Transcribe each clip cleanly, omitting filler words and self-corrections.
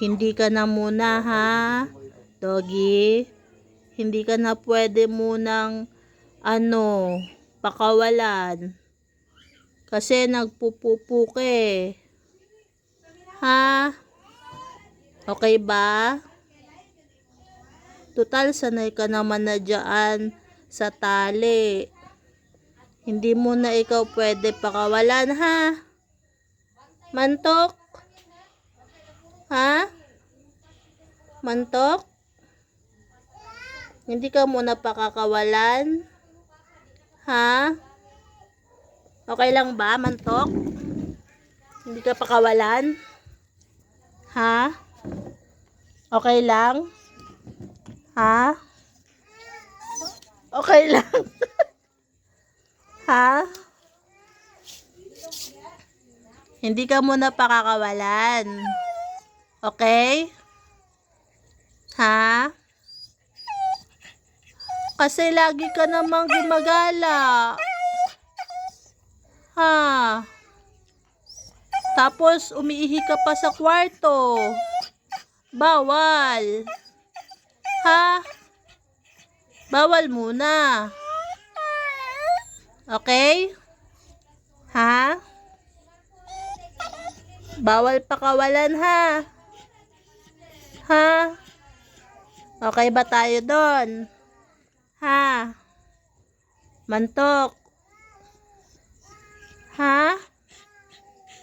Hindi ka na muna ha, Doggy. Hindi ka na pwede munang pakawalan. Kasi nagpupupo ka eh. Ha? Okay ba? Total, sanay ka naman na dyan sa tali. Hindi mo na ikaw pwede pakawalan ha? Mantok? Ha? Mantok? Hindi ka muna pakakawalan? Ha? Okay lang ba, Mantok? Hindi ka pakawalan? Ha? Okay lang? Ha? Okay lang? Ha? Hindi ka muna pakakawalan. Okay? Ha? Kasi lagi ka namang gumagala. Ha? Tapos umiihi ka pa sa kwarto. Bawal. Ha? Bawal muna. Okay? Ha? Bawal pakawalan ha? Ha? Okay ba tayo doon? Ha? Mantok? Ha?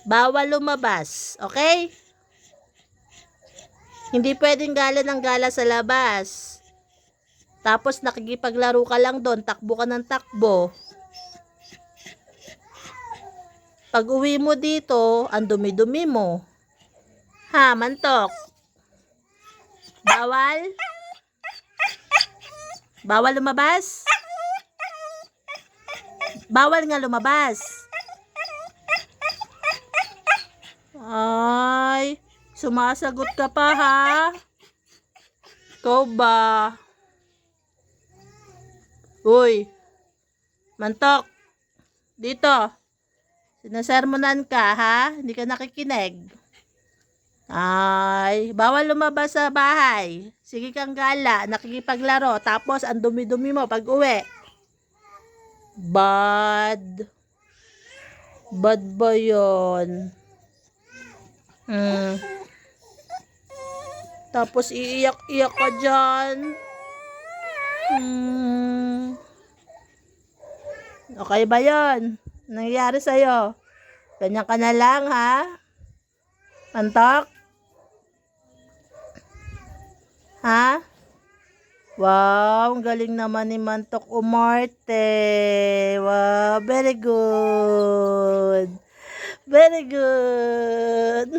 Bawal lumabas. Okay? Hindi pwedeng gala ng gala sa labas. Tapos nakikipaglaro ka lang doon. Takbo ka ng takbo. Pag uwi mo dito, ang dumi-dumi mo. Ha, Mantok? Bawal? Bawal lumabas? Bawal nga lumabas. Ay, sumasagot ka pa ha? Ikaw ba? Uy, Mantok, dito. Sinasermonan ka ha? Hindi ka nakikinig. Ay, bawal lumabas sa bahay. Sige kang gala, nakikipaglaro. Tapos, ang dumi-dumi mo pag uwi. Bad. Bad ba yun? Tapos, iiyak-iyak ka dyan. Okay ba yun? Nangyayari sa'yo? Ganyan ka na lang, ha? Mantok? Ha? Wow, ang galing naman ni Mantok umarte. Wow, very good. Very good.